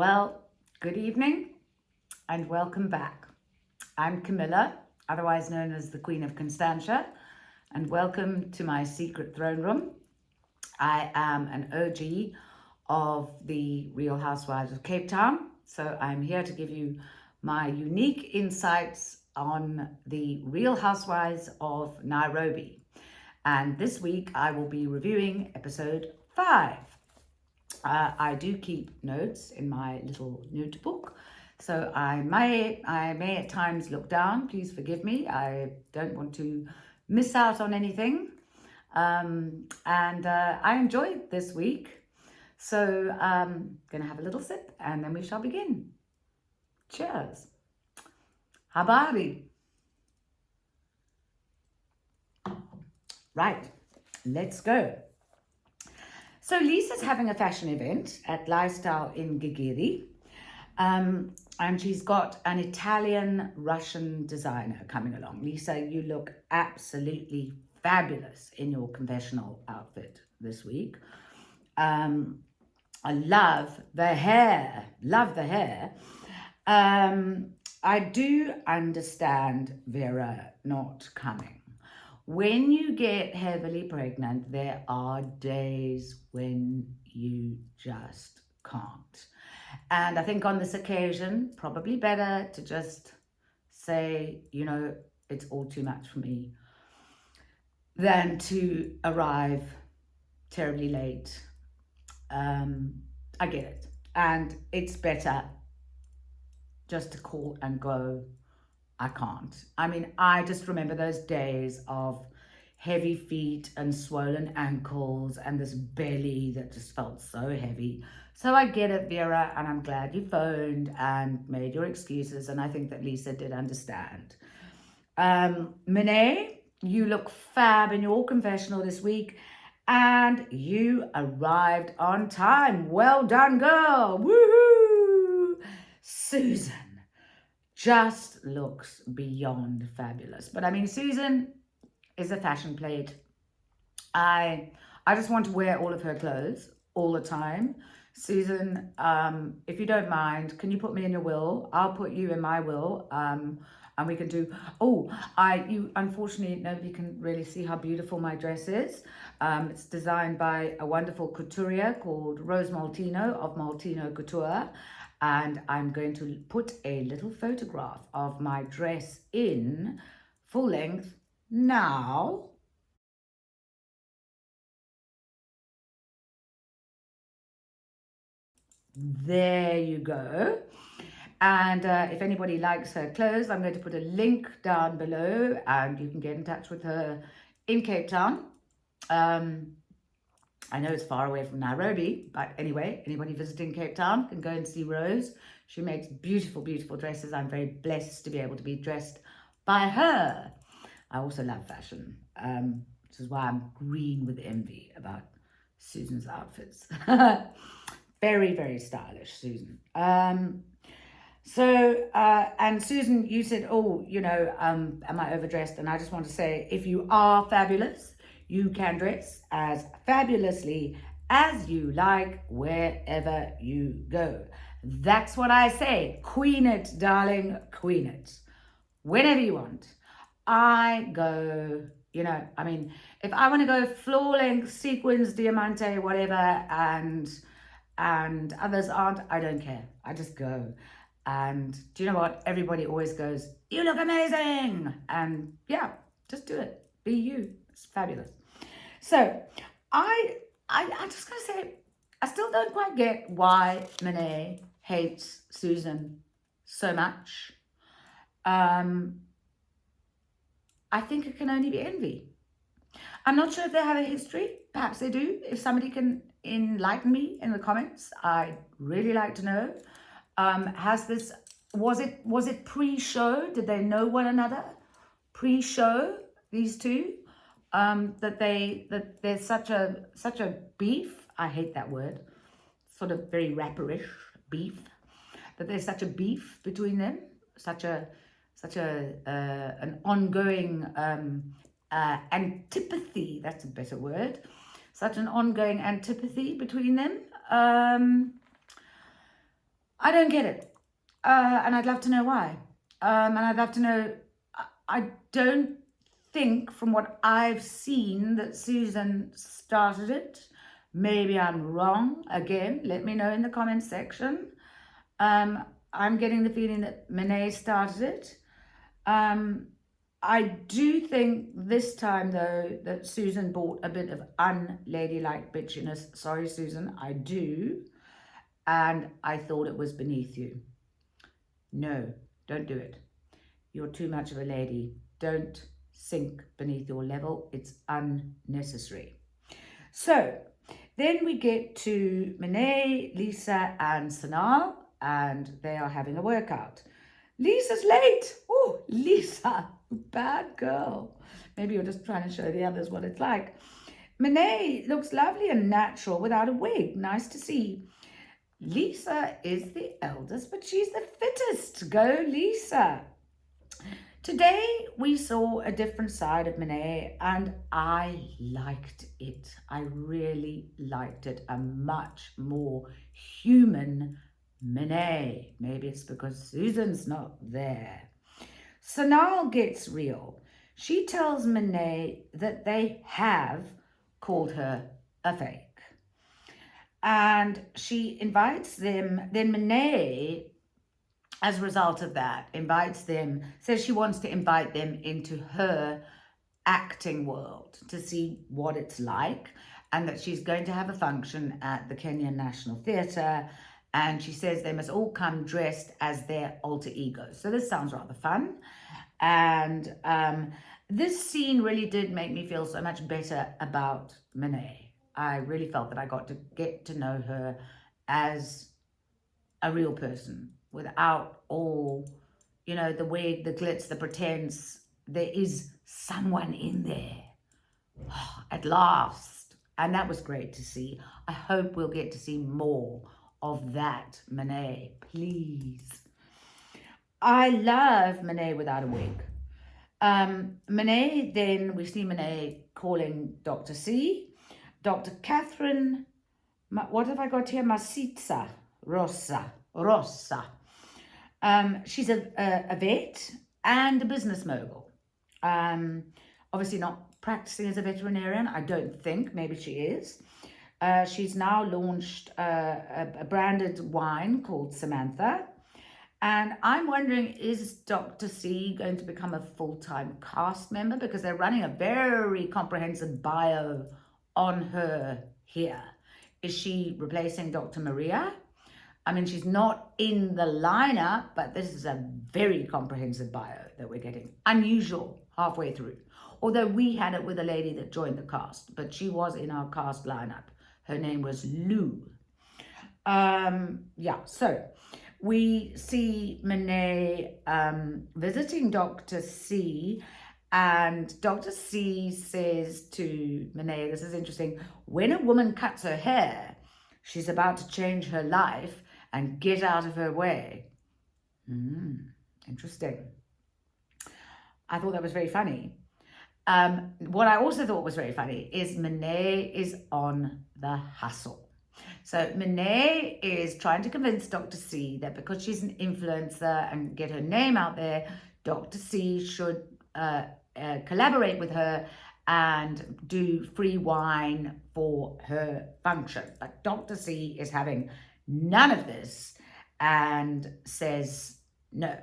Well, good evening and welcome back. I'm Camilla, otherwise known as the Queen of Constantia, and welcome to my secret throne room. I am an OG of the Real Housewives of Cape Town, so I'm here to give you my unique insights on the Real Housewives of Nairobi. And this week I will be reviewing episode 5. I do keep notes in my little notebook, so I may at times look down. Please forgive me. I don't want to miss out on anything. I enjoyed this week, so I'm gonna have a little sip and then we shall begin. Cheers. Habari. Right, let's go. So Lisa's having a fashion event at Lifestyle in Gigiri, and she's got an Italian-Russian designer coming along. Lisa, you look absolutely fabulous in your confessional outfit this week. I love the hair, I do understand Vera not coming. When you get heavily pregnant, there are days when you just can't. And I think on this occasion, probably better to just say, you know, it's all too much for me, than to arrive terribly late. I get it. And it's better just to call and go, I can't. I mean, I just remember those days of heavy feet and swollen ankles and this belly that just felt so heavy. So I get it, Vera, and I'm glad you phoned and made your excuses. And I think that Lisa did understand. Monet, you look fab in your confessional this week and you arrived on time. Well done, girl. Woohoo! Susan just looks beyond fabulous. But I mean, Susan is a fashion plate. I just want to wear all of her clothes all the time. Susan, if you don't mind, can you put me in your will? I'll put you in my will. And we can do, unfortunately, nobody can really see how beautiful my dress is. It's designed by a wonderful couturier called Rose Maltino of Maltino Couture. And I'm going to put a little photograph of my dress in full length now. There you go. And if anybody likes her clothes, I'm going to put a link down below and you can get in touch with her in Cape Town. I know it's far away from Nairobi, but anyway, anybody visiting Cape Town can go and see Rose. She makes beautiful, beautiful dresses. I'm very blessed to be able to be dressed by her. I also love fashion, which is why I'm green with envy about Susan's outfits. Very, very stylish, Susan. And Susan, you said, am I overdressed? And I just want to say, if you are fabulous, you can dress as fabulously as you like wherever you go. That's what I say. Queen it, darling, queen it. Whenever you want. I go, if I want to go floor length, sequins, diamante, whatever, and others aren't, I don't care. I just go. And do you know what? Everybody always goes, you look amazing. And yeah, just do it. Be you. It's fabulous. So I just gotta say, I still don't quite get why Monet hates Susan so much. I think it can only be envy. I'm not sure if they have a history. Perhaps they do. If somebody can enlighten me in the comments, I'd really like to know. Was it pre-show? Did they know one another pre-show, these two? That there's such a beef. I hate that word. Sort of very rapperish beef. That there's such a beef between them. Such an ongoing antipathy. That's a better word. Such an ongoing antipathy between them. I don't get it. And I'd love to know why. And I'd love to know, I don't think from what I've seen that Susan started it. Maybe I'm wrong. Again, let me know in the comments section. I'm getting the feeling that Monet started it. I do think this time, though, that Susan brought a bit of unladylike bitchiness. Sorry, Susan, I do. And I thought it was beneath you. No, don't do it. You're too much of a lady. Don't sink beneath your level. It's unnecessary. So then we get to Monet, Lisa, and Sanal, and they are having a workout. Lisa's late. Oh, Lisa, bad girl. Maybe you're just trying to show the others what it's like. Monet looks lovely and natural without a wig. Nice to see. Lisa is the eldest, but she's the fittest. Go, Lisa. Today, we saw a different side of Monet, and I liked it. I really liked it. A much more human Monet. Maybe it's because Susan's not there. Sanal gets real. She tells Monet that they have called her a fake. And she invites them, then Monet, as a result of that, invites them, says she wants to invite them into her acting world to see what it's like, and that she's going to have a function at the Kenyan National Theatre, and she says they must all come dressed as their alter egos. So this sounds rather fun. And this scene really did make me feel so much better about Monet. I really felt that I got to get to know her as a real person without all, you know, the wig, the glitz, the pretense. There is someone in there at last. And that was great to see. I hope we'll get to see more of that Monet, please. I love Monet without a wig. Monet, then we see Monet calling Dr. C. Dr. Catherine, what have I got here? Masitsa Rossa. She's a vet and a business mogul. Obviously not practicing as a veterinarian, I don't think. Maybe she is. She's now launched a branded wine called Samantha. And I'm wondering, is Dr. C going to become a full-time cast member? Because they're running a very comprehensive bio on her here. Is she replacing Dr. Maria? I mean, she's not in the lineup, but this is a very comprehensive bio that we're getting. Unusual halfway through. Although we had it with a lady that joined the cast, but she was in our cast lineup. Her name was Lou. So we see Monet visiting Dr. C, and Dr. C says to Monet, this is interesting, when a woman cuts her hair, she's about to change her life and get out of her way. Interesting. I thought that was very funny. What I also thought was very funny is Monet is on the hustle. So Monet is trying to convince Dr. C that because she's an influencer and get her name out there, Dr. C should collaborate with her and do free wine for her function. But Dr. C is having none of this and says no.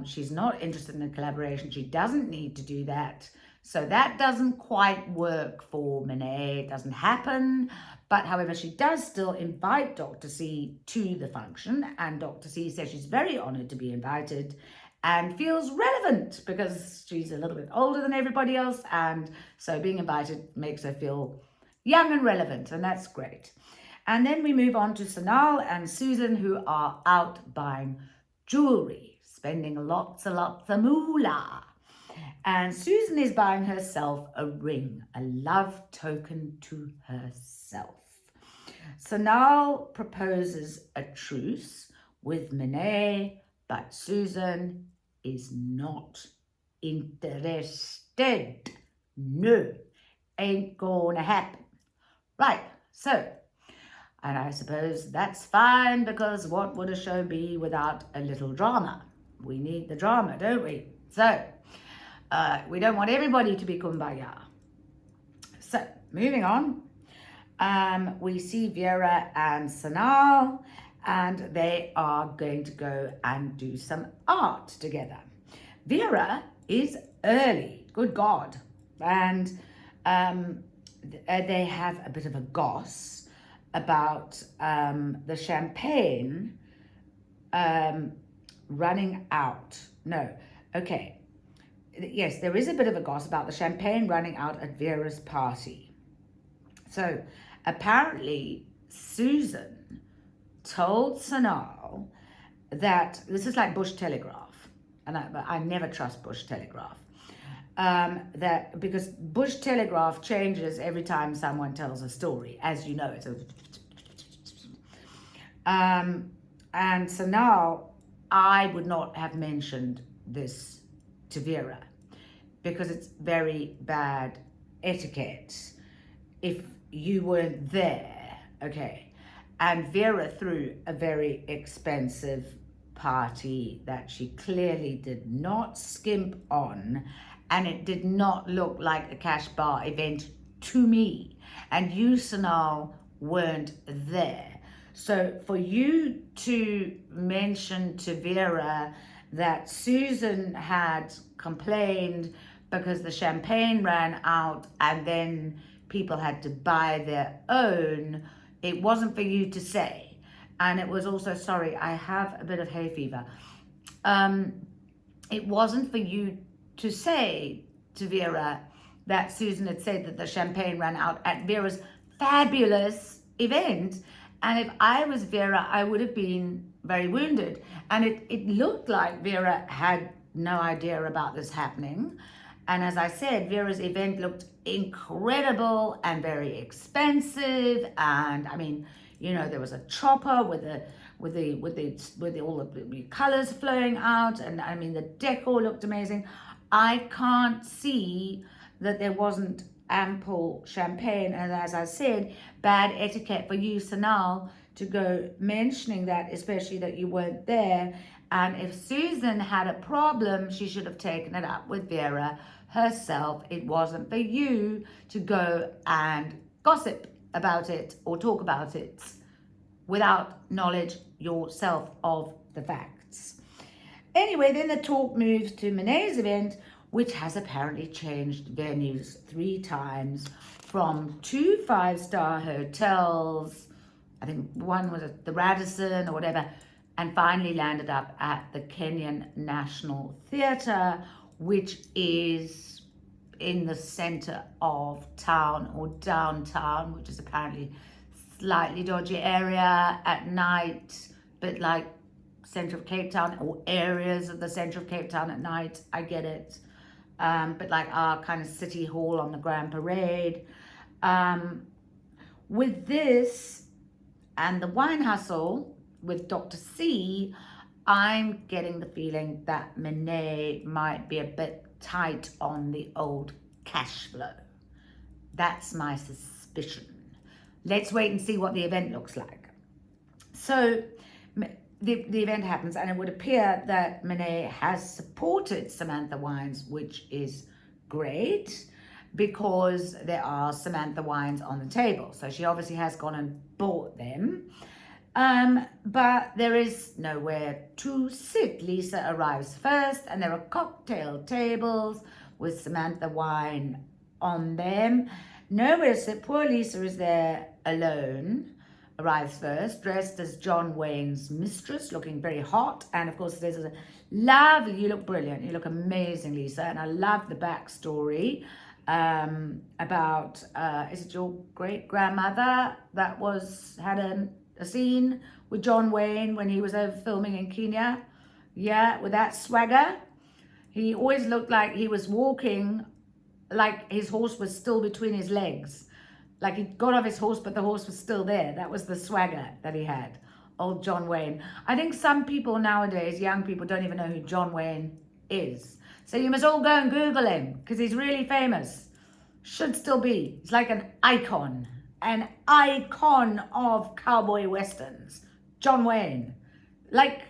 She's not interested in a collaboration. She doesn't need to do that. So that doesn't quite work for Monet. It doesn't happen. But however, she does still invite Dr. C to the function. And Dr. C says she's very honored to be invited and feels relevant because she's a little bit older than everybody else. And so being invited makes her feel young and relevant. And that's great. And then we move on to Sanal and Susan, who are out buying jewelry, spending lots and lots of moolah. And Susan is buying herself a ring, a love token to herself. Sanal proposes a truce with Monet, but Susan is not interested. No, ain't gonna happen. Right, so And I suppose that's fine, because what would a show be without a little drama? We need the drama, don't we? So, we don't want everybody to be kumbaya. So, moving on. We see Vera and Sanal, and they are going to go and do some art together. Vera is early, good God. And they have a bit of a goss about the champagne running out. No, okay. Yes, there is a bit of a goss about the champagne running out at Vera's party. So apparently Susan told Sanal that, this is like Bush Telegraph, and I never trust Bush Telegraph, that because Bush Telegraph changes every time someone tells a story, as you know. And Sanal, I would not have mentioned this to Vera, because it's very bad etiquette if you weren't there, okay? And Vera threw a very expensive party that she clearly did not skimp on, and it did not look like a cash bar event to me. And you, Sanal, weren't there. So for you to mention to Vera that Susan had complained because the champagne ran out and then people had to buy their own, it wasn't for you to say. And it was also, sorry, I have a bit of hay fever. It wasn't for you to say to Vera that Susan had said that the champagne ran out at Vera's fabulous event. And if I was Vera, I would have been very wounded. And it looked like Vera had no idea about this happening. And as I said, Vera's event looked incredible and very expensive. And I mean, you know, there was a chopper with all the colors flowing out, and I mean the decor looked amazing. I can't see that there wasn't ample champagne, and as I said, bad etiquette for you, Sanal, to go mentioning that, especially that you weren't there. And if Susan had a problem, she should have taken it up with Vera herself. It wasn't for you to go and gossip about it or talk about it without knowledge yourself of the facts. Anyway, then the talk moves to Monet's event, which has apparently changed venues 3 times, from 2 5-star hotels, I think one was at the Radisson or whatever, and finally landed up at the Kenyan National Theatre, which is in the center of town, or downtown, which is apparently slightly dodgy area at night, but like center of Cape Town, or areas of the center of Cape Town at night, I get it. But like our kind of city hall on the Grand Parade. With this and the wine hustle with Dr. C, I'm getting the feeling that Monet might be a bit tight on the old cash flow. That's my suspicion. Let's wait and see what the event looks like. So the event happens, and it would appear that Monet has supported Samantha Wines, which is great, because there are Samantha Wines on the table. So she obviously has gone and bought them. But there is nowhere to sit. Lisa arrives first, and there are cocktail tables with Samantha Wine on them. Nowhere to sit. Poor Lisa is there alone. Arrives first, dressed as John Wayne's mistress, looking very hot. And of course, there's a lovely, you look brilliant, you look amazing, Lisa. And I love the backstory about, is it your great grandmother that had a scene with John Wayne when he was over filming in Kenya? Yeah, with that swagger. He always looked like he was walking like his horse was still between his legs. Like he got off his horse, but the horse was still there. That was the swagger that he had. Old John Wayne. I think some people nowadays, young people, don't even know who John Wayne is. So you must all go and Google him, because he's really famous. Should still be. He's like an icon. an icon of cowboy westerns, John Wayne, like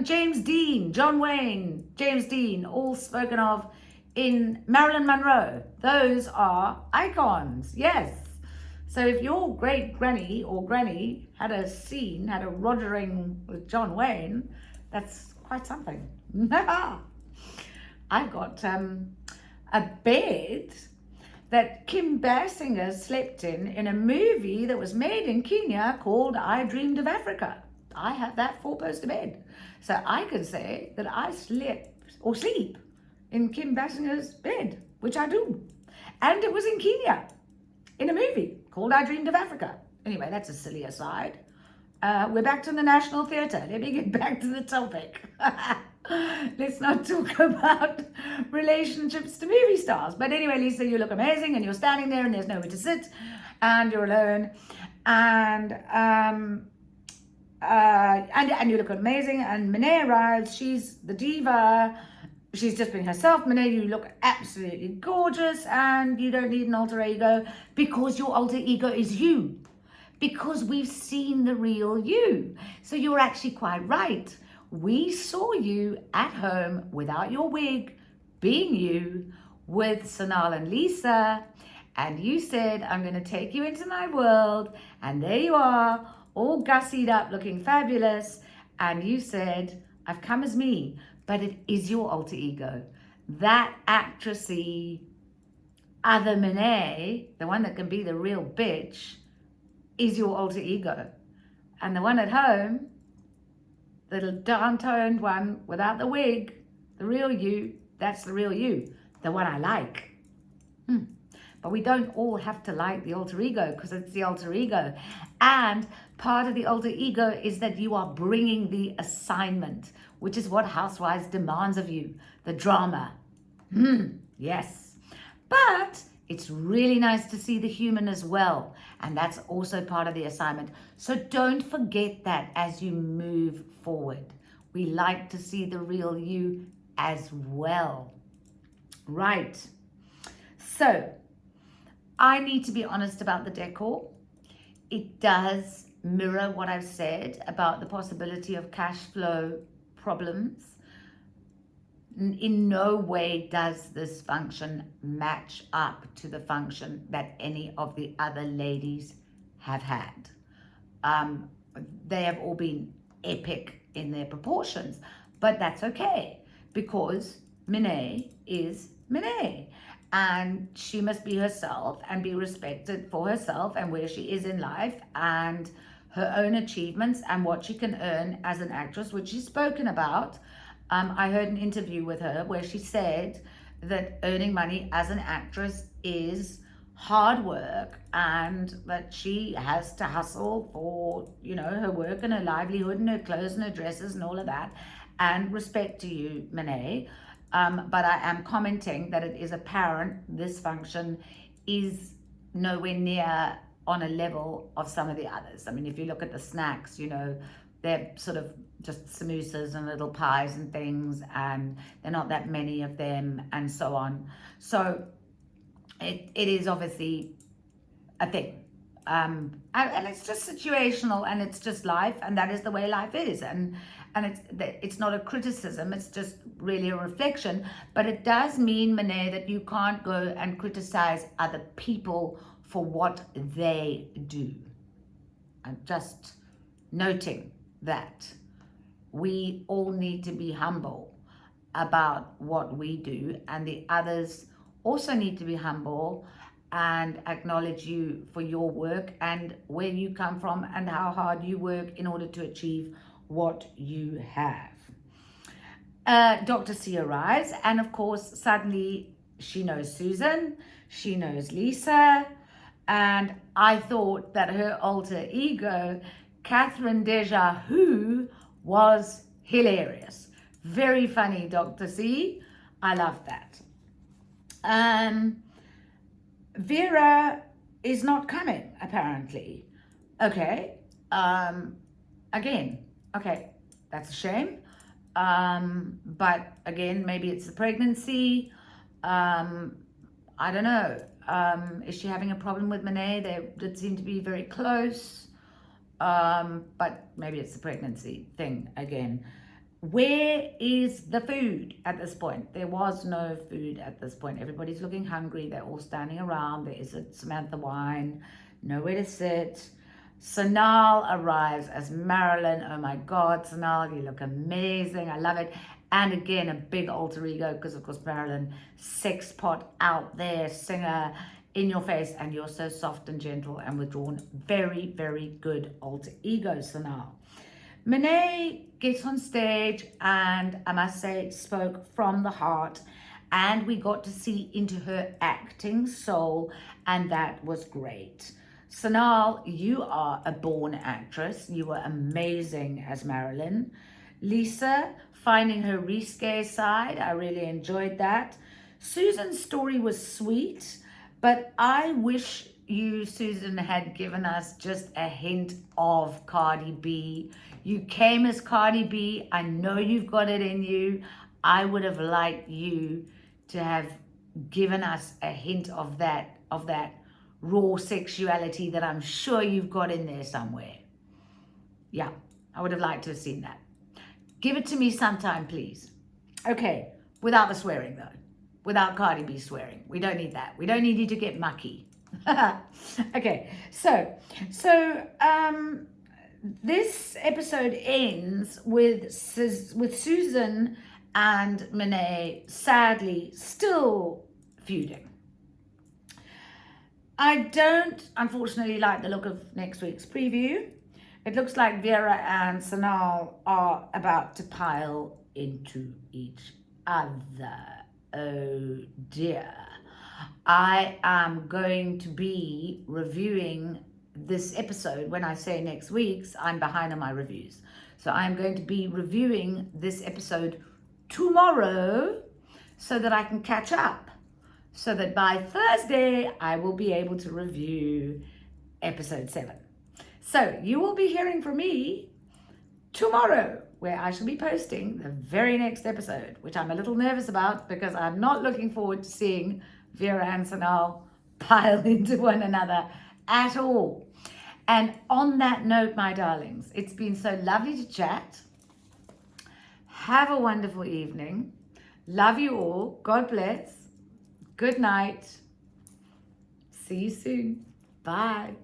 James Dean, John Wayne, James Dean, all spoken of in Marilyn Monroe. Those are icons, yes. So if your great granny or granny had a rogering with John Wayne, that's quite something. I've got a bed that Kim Basinger slept in a movie that was made in Kenya called I Dreamed of Africa. I have that 4-poster bed. So I can say that I sleep in Kim Basinger's bed, which I do. And it was in Kenya, in a movie called I Dreamed of Africa. Anyway, that's a silly aside. We're back to the National Theatre. Let me get back to the topic. Let's not talk about relationships to movie stars. But anyway, Lisa, you look amazing, and you're standing there and there's nowhere to sit and you're alone. And you look amazing. And Monet arrives. She's the diva. She's just being herself. Monet, you look absolutely gorgeous, and you don't need an alter ego because your alter ego is you. Because we've seen the real you. So you're actually quite right. We saw you at home without your wig, being you, with Sonal and Lisa, and you said, I'm going to take you into my world, and there you are, all gussied up, looking fabulous, and you said, I've come as me, but it is your alter ego. That actressy, other Monet, the one that can be the real bitch, is your alter ego. And the one at home, the down-toned one without the wig, the real you, that's the real you, the one I like. But we don't all have to like the alter ego because it's the alter ego. And part of the alter ego is that you are bringing the assignment, which is what Housewives demands of you, the drama. Yes. But it's really nice to see the human as well. And that's also part of the assignment. So don't forget that as you move forward. We like to see the real you as well. Right. So I need to be honest about the decor. It does mirror what I've said about the possibility of cash flow problems. In no way does this function match up to the function that any of the other ladies have had. They have all been epic in their proportions, but that's okay because Monet is Monet, and she must be herself and be respected for herself and where she is in life and her own achievements and what she can earn as an actress, which she's spoken about. I heard an interview with her where she said that earning money as an actress is hard work and that she has to hustle for, her work and her livelihood and her clothes and her dresses and all of that. And respect to you, Monet. But I am commenting that it is apparent this function is nowhere near on a level of some of the others. I mean, if you look at the snacks, they're sort of just samosas and little pies and things, and they're not that many of them, and so on. So it is obviously a thing. And it's just situational, and it's just life, and that is the way life is. And it's not a criticism, it's just really a reflection. But it does mean, Monet, that you can't go and criticize other people for what they do. I'm just noting that we all need to be humble about what we do, and the others also need to be humble and acknowledge you for your work and where you come from and how hard you work in order to achieve what you have. Dr. C arrives, and of course suddenly she knows Susan, she knows Lisa, and I thought that her alter ego, Catherine Deja Vu, was hilarious. Very funny, Dr. C. I love that. Vera is not coming, apparently. Okay. Again, okay, that's a shame. But again, maybe it's the pregnancy. I don't know. Is she having a problem with Monet? They did seem to be very close. But maybe it's the pregnancy thing again. Where is the food at this point? There was no food at this point. Everybody's looking hungry. They're all standing around. There isn't Samantha Wine, nowhere to sit. Sanal arrives as Marilyn. Oh my God, Sanal, you look amazing. I love it. And again, a big alter ego, because of course Marilyn, sex pot out there, singer, in your face, and you're so soft and gentle and withdrawn. Very, very good alter ego, Sanal. Monet gets on stage and I must say spoke from the heart, and we got to see into her acting soul, and that was great. Sanal, you are a born actress. You were amazing as Marilyn. Lisa, finding her risque side, I really enjoyed that. Susan's story was sweet, but I wish you, Susan, had given us just a hint of Cardi B. You came as Cardi B. I know you've got it in you. I would have liked you to have given us a hint of that raw sexuality that I'm sure you've got in there somewhere. Yeah, I would have liked to have seen that. Give it to me sometime, please. Okay, without the swearing though. Without Cardi B swearing. We don't need that. We don't need you to get mucky. Okay, so this episode ends with Susan and Monet sadly still feuding. I don't, unfortunately, like the look of next week's preview. It looks like Vera and Sanal are about to pile into each other. Oh dear. I am going to be reviewing this episode. When I say next week's, I'm behind on my reviews. So I'm going to be reviewing this episode tomorrow so that I can catch up. So that by Thursday, I will be able to review episode 7. So you will be hearing from me tomorrow, where I shall be posting the very next episode, which I'm a little nervous about because I'm not looking forward to seeing Vera and Sanal pile into one another at all. And on that note, my darlings, it's been so lovely to chat. Have a wonderful evening. Love you all. God bless. Good night. See you soon. Bye.